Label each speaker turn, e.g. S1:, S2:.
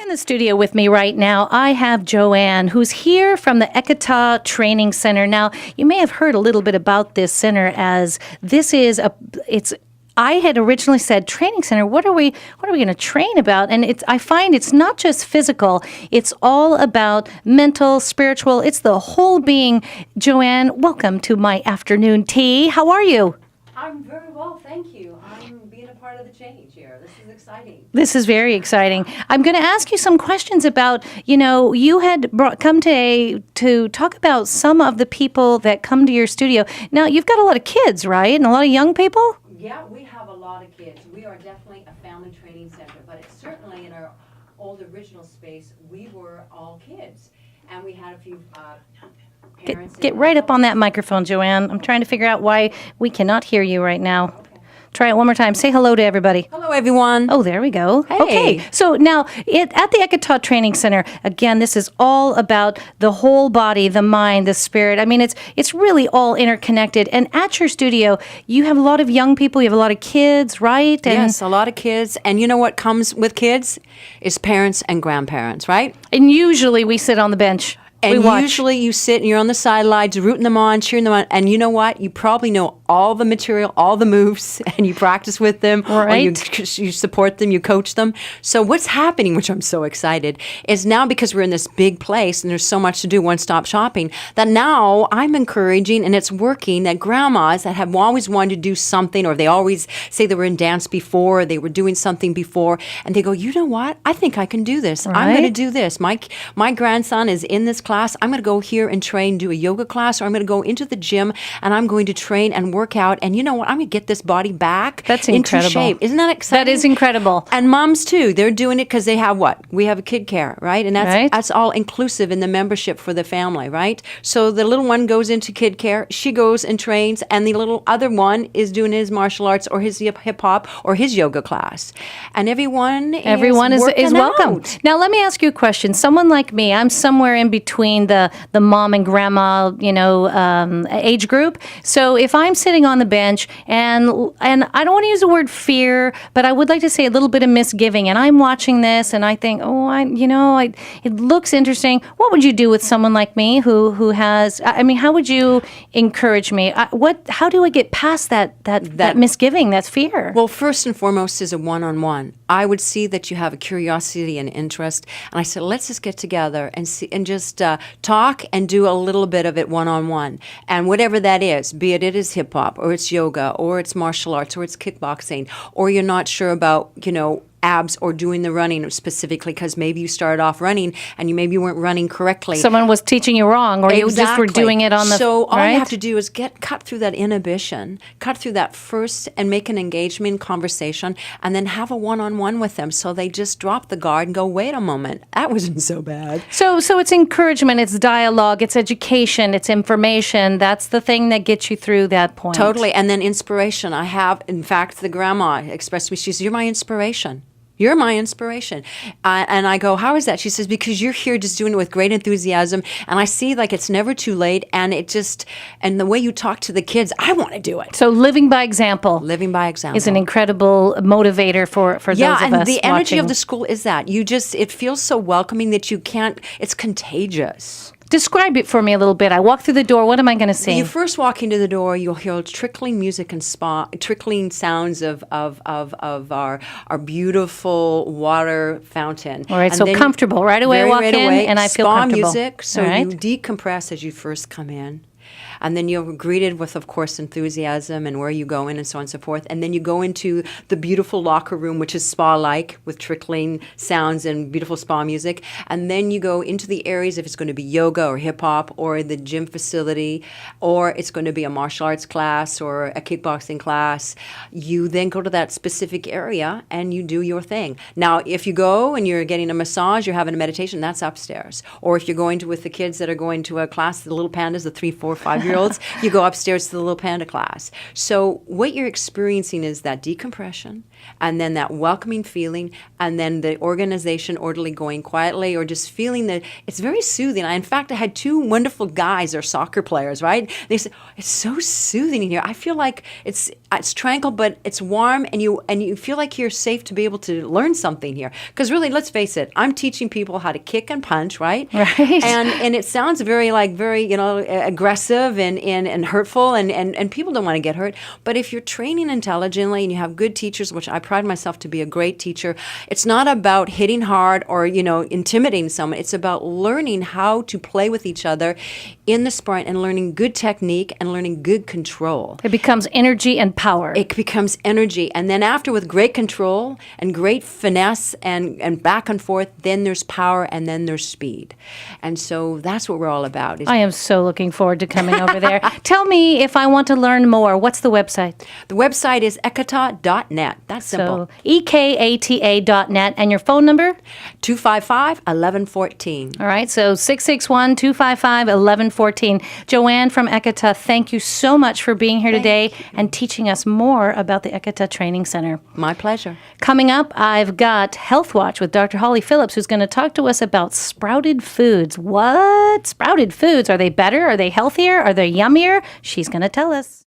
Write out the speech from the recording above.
S1: In the studio with me right now, I have JoAnn, who's here from the Ekata Training Center. Now, you may have heard a little bit about this center, as this is I had originally said training center. What are we going to train about? And I find it's not just physical. It's all about mental, spiritual. It's the whole being. JoAnn, welcome to my afternoon tea. How are you?
S2: I'm very well, thank you. I'm being a part of the change here. This is exciting.
S1: This is very exciting. I'm going to ask you some questions about, you had come to talk about some of the people that come to your studio. Now, you've got a lot of kids, right? And a lot of young people?
S2: Yeah, we have a lot of kids. We are definitely a family training center, but it's certainly in our old original space, we were all kids. And we had a few parents.
S1: Get right up on that microphone, JoAnn. I'm trying to figure out why we cannot hear you right now.
S2: Okay.
S1: Try it one more time. Say hello to everybody.
S2: Hello, everyone.
S1: Oh, there we go.
S2: Hey.
S1: Okay, so now at the Ekata Training Center, again, this is all about the whole body, the mind, the spirit. I mean, it's really all interconnected. And at your studio, you have a lot of young people, you have a lot of kids, right? And
S2: yes, a lot of kids. And you know what comes with kids is parents and grandparents, right?
S1: And usually we sit on the bench.
S2: And
S1: we watch.
S2: usually you sit and you're on the sidelines, rooting them on, cheering them on. And you know what? You probably know all the material, all the moves, and you practice with them.
S1: Right.
S2: Or you support them, you coach them. So what's happening, which I'm so excited, is now because we're in this big place and there's so much to do, one-stop shopping, that now I'm encouraging, and it's working, that grandmas that have always wanted to do something, or they always say they were in dance before, or they were doing something before, and they go, you know what? I think I can do this.
S1: Right.
S2: I'm going to do this. My grandson is in this class. I'm going to go here and train, do a yoga class, or I'm going to go into the gym and I'm going to train and work out. And you know what? I'm going to get this body back
S1: That's
S2: into
S1: incredible.
S2: shape. Isn't that exciting?
S1: That is incredible.
S2: And moms too. They're doing it because they have what? We have a kid care, right? And
S1: Right.
S2: that's all inclusive in the membership for the family, right? So the little one goes into kid care, she goes and trains, and the little other one is doing his martial arts or his hip hop or his yoga class. And everyone
S1: is welcome.
S2: out.
S1: Now, let me ask you a question. Someone like me, I'm somewhere in between the mom and grandma, age group. So if I'm sitting on the bench and I don't want to use the word fear, but I would like to say a little bit of misgiving, and I'm watching this and I think, it looks interesting. What would you do with someone like me who has? I mean, how would you encourage me? How do I get past that misgiving, that fear?
S2: Well, first and foremost is a one-on-one. I would see that you have a curiosity and interest, and I said, let's just get together and see and just talk and do a little bit of it one-on-one. And whatever that is, be it is hip-hop, or it's yoga, or it's martial arts, or it's kickboxing, or you're not sure about, abs or doing the running specifically because maybe you started off running and maybe you weren't running correctly.
S1: Someone was teaching you wrong, or you just were doing it on the...
S2: So all
S1: right?
S2: you have to do is cut through that inhibition, cut through that first, and make an engagement conversation, and then have a one-on-one with them so they just drop the guard and go, wait a moment, that wasn't so bad.
S1: So it's encouragement, it's dialogue, it's education, it's information. That's the thing that gets you through that point.
S2: Totally. And then inspiration. I have, in fact, the grandma expressed to me, she says, you're my inspiration. You're my inspiration. And I go, how is that? She says, because you're here just doing it with great enthusiasm. And I see like it's never too late. And and the way you talk to the kids, I want to do it.
S1: So living by example.
S2: Living by example.
S1: Is an incredible motivator for those of us
S2: Yeah, and the energy
S1: watching.
S2: of the school is that. It feels so welcoming that it's contagious.
S1: Describe it for me a little bit. I walk through the door. What am I going to see?
S2: You first walk into the door, you'll hear trickling music and trickling sounds of our beautiful water fountain.
S1: All right,
S2: and
S1: so comfortable. Right away I walk in and I feel comfortable.
S2: Spa music, so
S1: right.
S2: you decompress as you first come in. And then you're greeted with, of course, enthusiasm and where you go in and so on and so forth. And then you go into the beautiful locker room, which is spa-like with trickling sounds and beautiful spa music. And then you go into the areas, if it's going to be yoga or hip-hop or the gym facility, or it's going to be a martial arts class or a kickboxing class. You then go to that specific area and you do your thing. Now, if you go and you're getting a massage, you're having a meditation, that's upstairs. Or if you're going with the kids that are going to a class, the little pandas, the 3, 4, 5-year 6-year-olds, you go upstairs to the little panda class. So what you're experiencing is that decompression, and then that welcoming feeling, and then the organization orderly going quietly, or just feeling that it's very soothing. In fact, I had 2 wonderful guys, they're soccer players, right? They said, it's so soothing in here. I feel like it's tranquil, but it's warm, and you feel like you're safe to be able to learn something here. Because really, let's face it, I'm teaching people how to kick and punch, right?
S1: Right.
S2: And it sounds very aggressive and hurtful, and people don't want to get hurt. But if you're training intelligently and you have good teachers, which I pride myself to be a great teacher, it's not about hitting hard or intimidating someone. It's about learning how to play with each other in the sparring and learning good technique and learning good control.
S1: It becomes energy and power.
S2: It becomes energy. And then after, with great control and great finesse and back and forth, then there's power and then there's speed. And so that's what we're all about.
S1: I am so looking forward to coming over there. Tell me, if I want to learn more, what's the website?
S2: The website is ekata.net. That's simple.
S1: So ekata.net. And your phone number?
S2: 255-1114.
S1: All right, so 661-255-1114. JoAnn from Ekata, thank you so much for being here today and teaching us more about the Ekata Training Center.
S2: My pleasure.
S1: Coming up, I've got Health Watch with Dr. Holly Phillips, who's going to talk to us about sprouted foods. What? Sprouted foods? Are they better? Are they healthier? Are they yummier? She's going to tell us.